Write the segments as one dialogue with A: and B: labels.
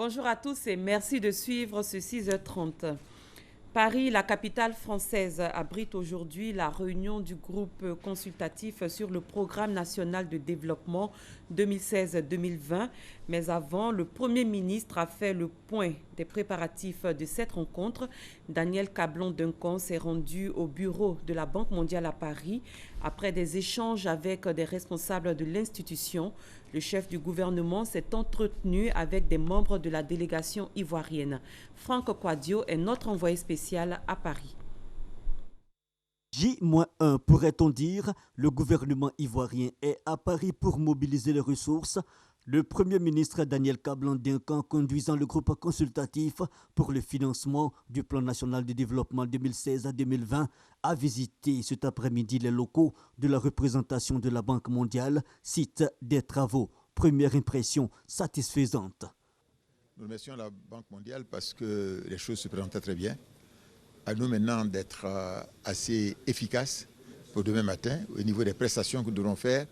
A: Bonjour à tous et merci de suivre ce 6h30. Paris, la capitale française, abrite aujourd'hui la réunion du groupe consultatif sur le programme national de développement 2016-2020. Mais avant, le Premier ministre a fait le point des préparatifs de cette rencontre. Daniel Cablon-Duncan s'est rendu au bureau de la Banque mondiale à Paris après des échanges avec des responsables de l'institution. Le chef du gouvernement s'est entretenu avec des membres de la délégation ivoirienne. Franck Kouadio est notre envoyé spécial à Paris.
B: J-1, pourrait-on dire, le gouvernement ivoirien est à Paris pour mobiliser les ressources. Le Premier ministre Daniel Cablon-Duncan, conduisant le groupe consultatif pour le financement du plan national de développement 2016 à 2020, a visité cet après-midi les locaux de la représentation de la Banque mondiale, site des travaux. Première impression satisfaisante.
C: Nous remercions la Banque mondiale parce que les choses se présentaient très bien. À nous maintenant d'être assez efficaces pour demain matin au niveau des prestations que nous devrons faire.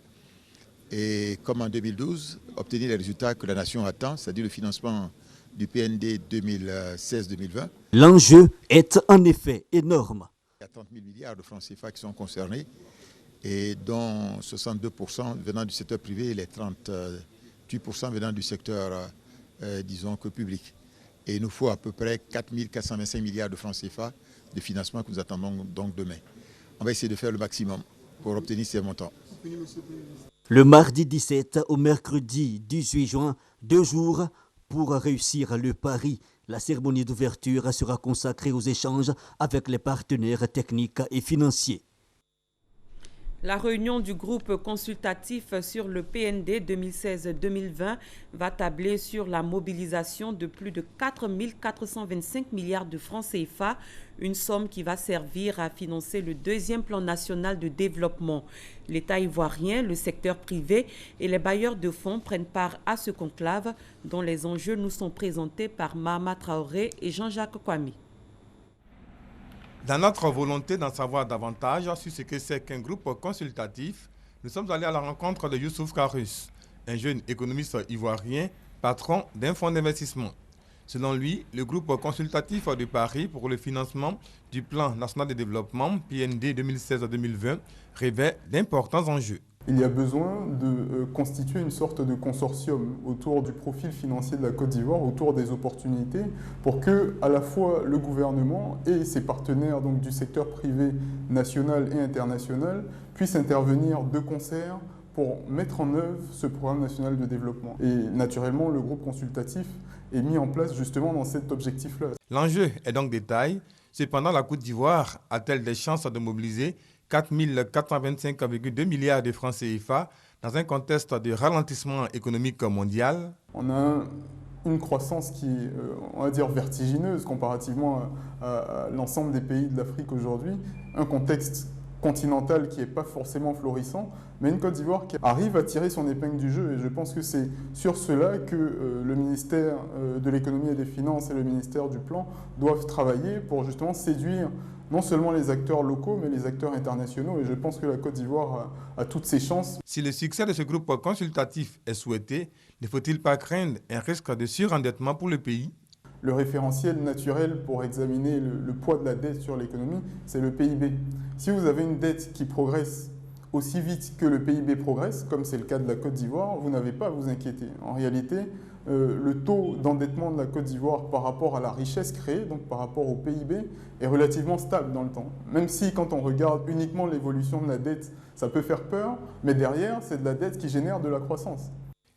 C: Et comme en 2012, obtenir les résultats que la nation attend, c'est-à-dire le financement du PND 2016-2020.
B: L'enjeu est en effet énorme.
C: Il y a 30 000 milliards de francs CFA qui sont concernés, et dont 62% venant du secteur privé et les 38% venant du secteur, disons que public. Et il nous faut à peu près 4 425 milliards de francs CFA de financement que nous attendons donc demain. On va essayer de faire le maximum pour obtenir ces montants.
B: Le mardi 17 au mercredi 18 juin, 2 jours pour réussir le pari. La cérémonie d'ouverture sera consacrée aux échanges avec les partenaires techniques et financiers.
A: La réunion du groupe consultatif sur le PND 2016-2020 va tabler sur la mobilisation de plus de 4 425 milliards de francs CFA, une somme qui va servir à financer le deuxième plan national de développement. L'État ivoirien, le secteur privé et les bailleurs de fonds prennent part à ce conclave dont les enjeux nous sont présentés par Mahama Traoré et Jean-Jacques Kwame.
D: Dans notre volonté d'en savoir davantage sur ce que c'est qu'un groupe consultatif, nous sommes allés à la rencontre de Youssouf Karus, un jeune économiste ivoirien, patron d'un fonds d'investissement. Selon lui, le groupe consultatif de Paris pour le financement du plan national de développement PND 2016-2020 révèle d'importants enjeux.
E: Il y a besoin de constituer une sorte de consortium autour du profil financier de la Côte d'Ivoire, autour des opportunités, pour que à la fois le gouvernement et ses partenaires donc, du secteur privé national et international puissent intervenir de concert pour mettre en œuvre ce programme national de développement. Et naturellement, le groupe consultatif est mis en place justement dans cet objectif-là.
D: L'enjeu est donc de taille. Cependant, la Côte d'Ivoire a-t-elle des chances de mobiliser 4 425,2 milliards de francs CFA dans un contexte de ralentissement économique mondial?
E: On a une croissance qui est, on va dire, vertigineuse comparativement à l'ensemble des pays de l'Afrique aujourd'hui, un contexte continental qui n'est pas forcément florissant, mais une Côte d'Ivoire qui arrive à tirer son épingle du jeu. Et je pense que c'est sur cela que le ministère de l'économie et des finances et le ministère du plan doivent travailler pour justement séduire non seulement les acteurs locaux, mais les acteurs internationaux. Et je pense que la Côte d'Ivoire a toutes ses chances.
D: Si le succès de ce groupe consultatif est souhaité, ne faut-il pas craindre un risque de surendettement pour le pays?
E: Le référentiel naturel pour examiner le poids de la dette sur l'économie, c'est le PIB. Si vous avez une dette qui progresse aussi vite que le PIB progresse, comme c'est le cas de la Côte d'Ivoire, vous n'avez pas à vous inquiéter. En réalité, le taux d'endettement de la Côte d'Ivoire par rapport à la richesse créée, donc par rapport au PIB, est relativement stable dans le temps. Même si quand on regarde uniquement l'évolution de la dette, ça peut faire peur, mais derrière, c'est de la dette qui génère de la croissance.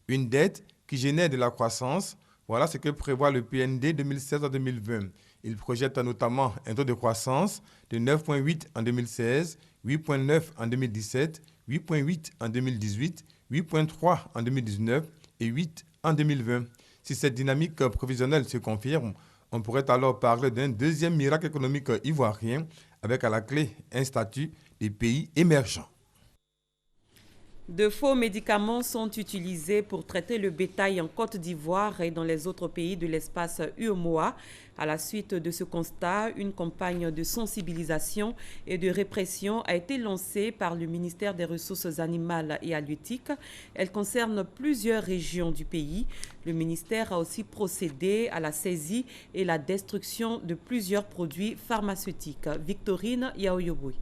D: Une dette qui génère de la croissance, voilà ce que prévoit le PND 2016-2020. Il projette notamment un taux de croissance de 9,8 en 2016, 8,9 en 2017, 8,8 en 2018, 8,3 en 2019 et 8 en 2020. Si cette dynamique prévisionnelle se confirme, on pourrait alors parler d'un deuxième miracle économique ivoirien avec à la clé un statut des pays émergents.
A: De faux médicaments sont utilisés pour traiter le bétail en Côte d'Ivoire et dans les autres pays de l'espace UEMOA. À la suite de ce constat, une campagne de sensibilisation et de répression a été lancée par le ministère des Ressources animales et halieutiques. Elle concerne plusieurs régions du pays. Le ministère a aussi procédé à la saisie et la destruction de plusieurs produits pharmaceutiques. Victorine Yaoyoboui.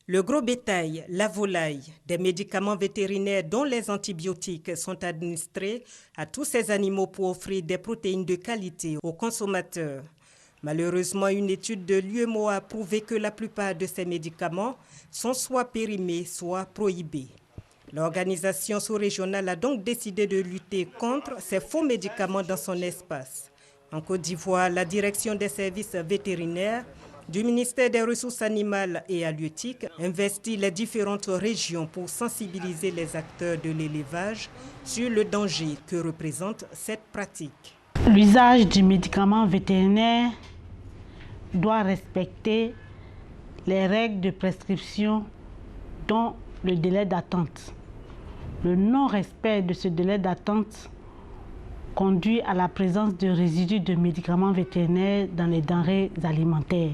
F: Le gros bétail, la volaille, des médicaments vétérinaires dont les antibiotiques sont administrés à tous ces animaux pour offrir des protéines de qualité aux consommateurs. Malheureusement, une étude de l'UEMOA a prouvé que la plupart de ces médicaments sont soit périmés, soit prohibés. L'organisation sous-régionale a donc décidé de lutter contre ces faux médicaments dans son espace. En Côte d'Ivoire, la direction des services vétérinaires du ministère des Ressources animales et halieutiques investit les différentes régions pour sensibiliser les acteurs de l'élevage sur le danger que représente cette pratique.
G: L'usage du médicament vétérinaire doit respecter les règles de prescription, dont le délai d'attente. Le non-respect de ce délai d'attente conduit à la présence de résidus de médicaments vétérinaires dans les denrées alimentaires,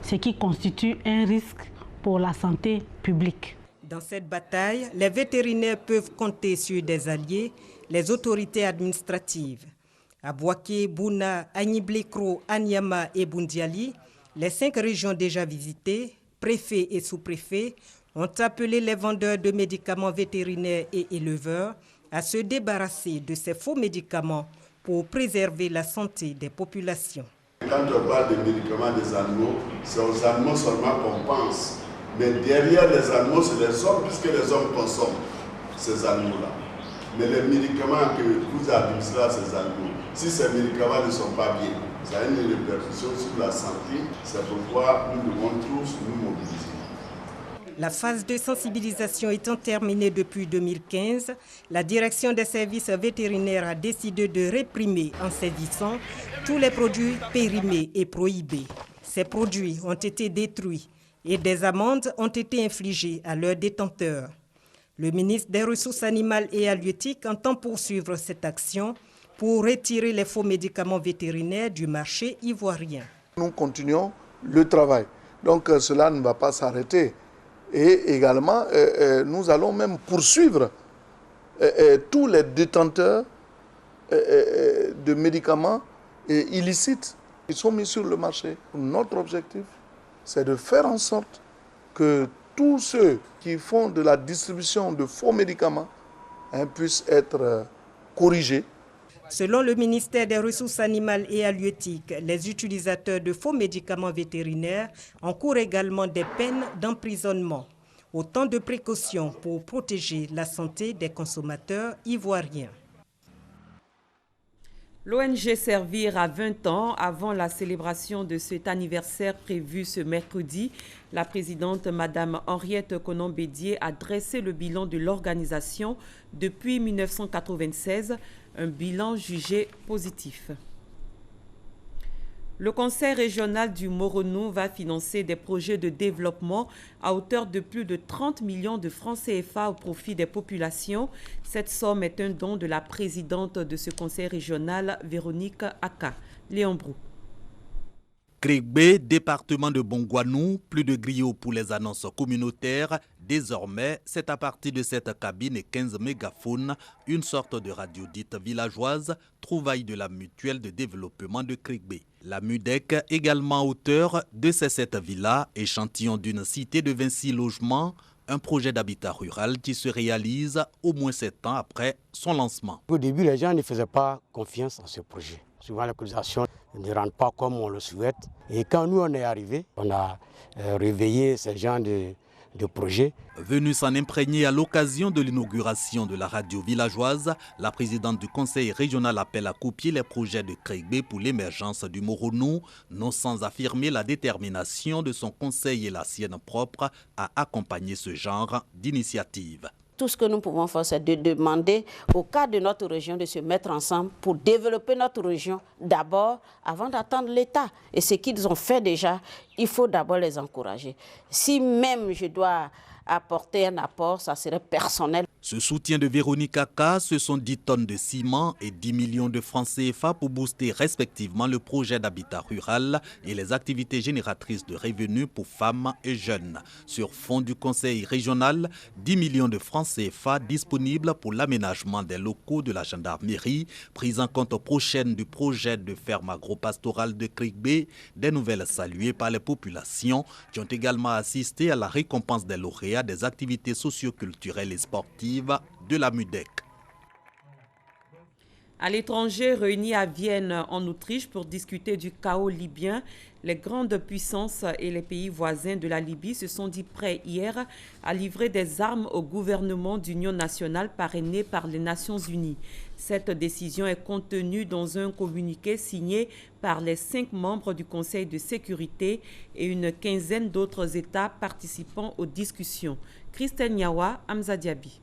G: ce qui constitue un risque pour la santé publique.
F: Dans cette bataille, les vétérinaires peuvent compter sur des alliés, les autorités administratives. À Bouaké, Bouna, Agniblekro, Anyama et Bundiali, les 5 régions déjà visitées, préfets et sous-préfets, ont appelé les vendeurs de médicaments vétérinaires et éleveurs à se débarrasser de ces faux médicaments pour préserver la santé des populations.
H: Quand on parle des médicaments des animaux, c'est aux animaux seulement qu'on pense. Mais derrière les animaux, c'est les hommes, puisque les hommes consomment ces animaux-là. Mais les médicaments que vous administrez à ces animaux, si ces médicaments ne sont pas bien, ça a une répercussion sur la santé. C'est pourquoi nous devons tous nous mobiliser.
F: La phase de sensibilisation étant terminée depuis 2015, la direction des services vétérinaires a décidé de réprimer en saisissant tous les produits périmés et prohibés. Ces produits ont été détruits et des amendes ont été infligées à leurs détenteurs. Le ministre des Ressources animales et halieutiques entend poursuivre cette action pour retirer les faux médicaments vétérinaires du marché ivoirien.
I: Nous continuons le travail, donc cela ne va pas s'arrêter. Et également, nous allons même poursuivre tous les détenteurs de médicaments illicites qui sont mis sur le marché. Notre objectif, c'est de faire en sorte que tous ceux qui font de la distribution de faux médicaments puissent être corrigés.
F: Selon le ministère des Ressources animales et halieutiques, les utilisateurs de faux médicaments vétérinaires encourent également des peines d'emprisonnement. Autant de précautions pour protéger la santé des consommateurs ivoiriens.
A: L'ONG Servir a 20 ans. Avant la célébration de cet anniversaire prévu ce mercredi, la présidente Mme Henriette Konan-Bédié a dressé le bilan de l'organisation depuis 1996, un bilan jugé positif. Le Conseil régional du Moronou va financer des projets de développement à hauteur de plus de 30 millions de francs CFA au profit des populations. Cette somme est un don de la présidente de ce conseil régional, Véronique Aka. Léon Brou.
J: Krigbé, département de Bongouanou, plus de griots pour les annonces communautaires. Désormais, c'est à partir de cette cabine et 15 mégaphones, une sorte de radio dite villageoise, trouvaille de la mutuelle de développement de Krigbé. La MUDEC, également auteur de ces 7 villas, échantillon d'une cité de 26 logements, un projet d'habitat rural qui se réalise au moins 7 ans après son lancement.
K: Au début, les gens ne faisaient pas confiance en ce projet. Souvent, les cotisations ne rentrent pas comme on le souhaite. Et quand nous, on est arrivés, on a réveillé ces gens de projets.
J: Venue s'en imprégner à l'occasion de l'inauguration de la radio villageoise, la présidente du conseil régional appelle à copier les projets de Krigbé pour l'émergence du Moronou, non sans affirmer la détermination de son conseil et la sienne propre à accompagner ce genre d'initiative.
L: Tout ce que nous pouvons faire, c'est de demander au cas de notre région de se mettre ensemble pour développer notre région d'abord, avant d'attendre l'État. Et ce qu'ils ont fait déjà, il faut d'abord les encourager. Si même je dois apporter un apport, ça serait personnel.
J: Ce soutien de Véronique Aka, ce sont 10 tonnes de ciment et 10 millions de francs CFA pour booster respectivement le projet d'habitat rural et les activités génératrices de revenus pour femmes et jeunes. Sur fond du conseil régional, 10 millions de francs CFA disponibles pour l'aménagement des locaux de la gendarmerie, prise en compte prochaine du projet de ferme agro-pastorale de Krikbé, des nouvelles saluées par les populations qui ont également assisté à la récompense des lauréats des activités socio-culturelles et sportives de la MUDEC.
A: À l'étranger, réunis à Vienne, en Autriche, pour discuter du chaos libyen, les grandes puissances et les pays voisins de la Libye se sont dit prêts hier à livrer des armes au gouvernement d'union nationale parrainé par les Nations Unies. Cette décision est contenue dans un communiqué signé par les 5 membres du Conseil de sécurité et une quinzaine d'autres États participant aux discussions. Christelle Niawa, Hamza Diaby.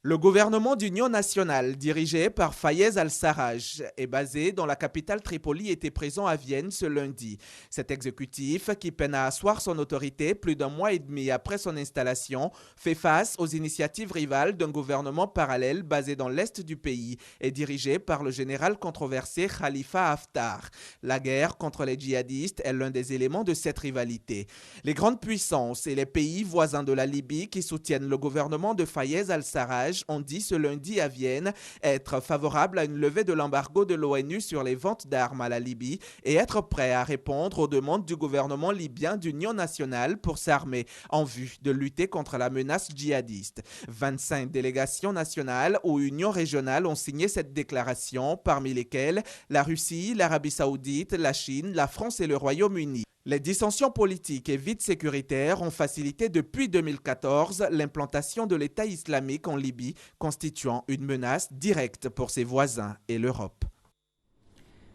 M: Le gouvernement d'union nationale, dirigé par Fayez al-Sarraj, est basé dans la capitale Tripoli, était présent à Vienne ce lundi. Cet exécutif, qui peine à asseoir son autorité plus d'un mois et demi après son installation, fait face aux initiatives rivales d'un gouvernement parallèle basé dans l'est du pays et dirigé par le général controversé Khalifa Haftar. La guerre contre les djihadistes est l'un des éléments de cette rivalité. Les grandes puissances et les pays voisins de la Libye qui soutiennent le gouvernement de Fayez al-Sarraj ont dit ce lundi à Vienne être favorables à une levée de l'embargo de l'ONU sur les ventes d'armes à la Libye et être prêts à répondre aux demandes du gouvernement libyen d'union nationale pour s'armer en vue de lutter contre la menace djihadiste. 25 délégations nationales ou unions régionales ont signé cette déclaration, parmi lesquelles la Russie, l'Arabie saoudite, la Chine, la France et le Royaume-Uni. Les dissensions politiques et vides sécuritaires ont facilité depuis 2014 l'implantation de l'État islamique en Libye, constituant une menace directe pour ses voisins et l'Europe.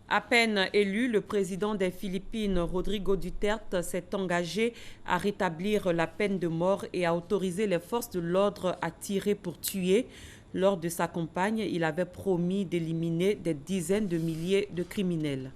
A: À peine élu, le président des Philippines, Rodrigo Duterte, s'est engagé à rétablir la peine de mort et à autoriser les forces de l'ordre à tirer pour tuer. Lors de sa campagne, il avait promis d'éliminer des dizaines de milliers de criminels.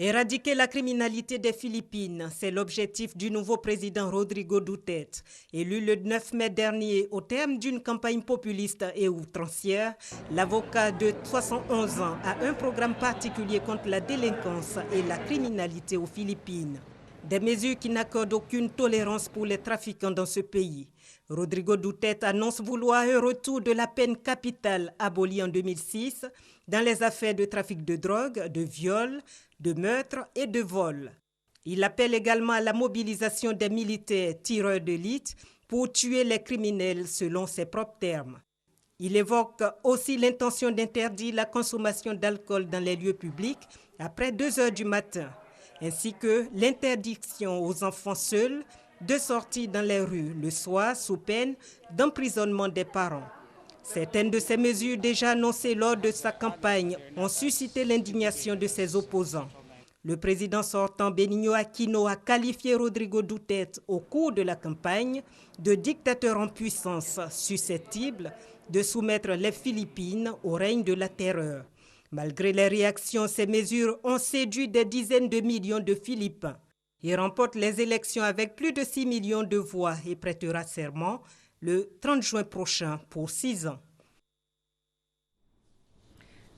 F: Éradiquer la criminalité des Philippines, c'est l'objectif du nouveau président Rodrigo Duterte. Élu le 9 mai dernier au terme d'une campagne populiste et outrancière, l'avocat de 71 ans a un programme particulier contre la délinquance et la criminalité aux Philippines. Des mesures qui n'accordent aucune tolérance pour les trafiquants dans ce pays. Rodrigo Duterte annonce vouloir un retour de la peine capitale abolie en 2006 dans les affaires de trafic de drogue, de viol, de meurtre et de vol. Il appelle également à la mobilisation des militaires tireurs d'élite pour tuer les criminels selon ses propres termes. Il évoque aussi l'intention d'interdire la consommation d'alcool dans les lieux publics après 2 heures du matin, ainsi que l'interdiction aux enfants seuls de sortir dans les rues le soir sous peine d'emprisonnement des parents. Certaines de ces mesures déjà annoncées lors de sa campagne ont suscité l'indignation de ses opposants. Le président sortant Benigno Aquino a qualifié Rodrigo Duterte au cours de la campagne de dictateur en puissance susceptible de soumettre les Philippines au règne de la terreur. Malgré les réactions, ces mesures ont séduit des dizaines de millions de Philippins. Il remporte les élections avec plus de 6 millions de voix et prêtera serment le 30 juin prochain pour 6 ans.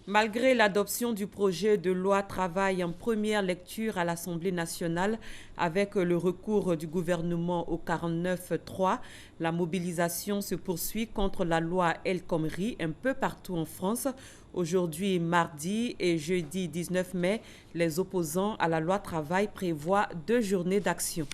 A: Malgré l'adoption du projet de loi travail en première lecture à l'Assemblée nationale avec le recours du gouvernement au 49.3, la mobilisation se poursuit contre la loi El Khomri un peu partout en France. Aujourd'hui, mardi et jeudi 19 mai, les opposants à la loi travail prévoient 2 journées d'action.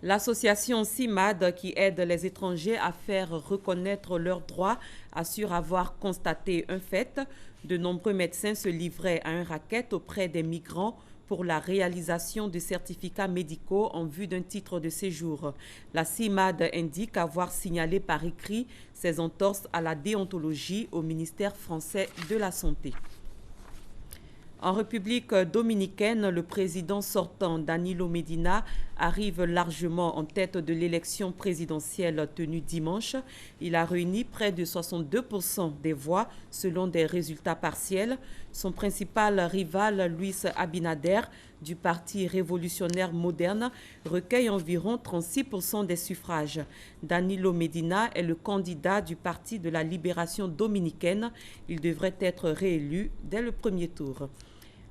A: L'association CIMAD, qui aide les étrangers à faire reconnaître leurs droits, assure avoir constaté un fait. De nombreux médecins se livraient à un racket auprès des migrants pour la réalisation de certificats médicaux en vue d'un titre de séjour. La CIMAD indique avoir signalé par écrit ces entorses à la déontologie au ministère français de la Santé. En République dominicaine, le président sortant Danilo Medina arrive largement en tête de l'élection présidentielle tenue dimanche. Il a réuni près de 62% des voix selon des résultats partiels. Son principal rival, Luis Abinader, du Parti révolutionnaire moderne recueille environ 36% des suffrages. Danilo Medina est le candidat du Parti de la Libération dominicaine. Il devrait être réélu dès le premier tour.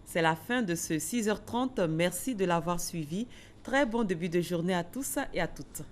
A: C'est la fin de ce 6h30. Merci de l'avoir suivi. Très bon début de journée à tous et à toutes.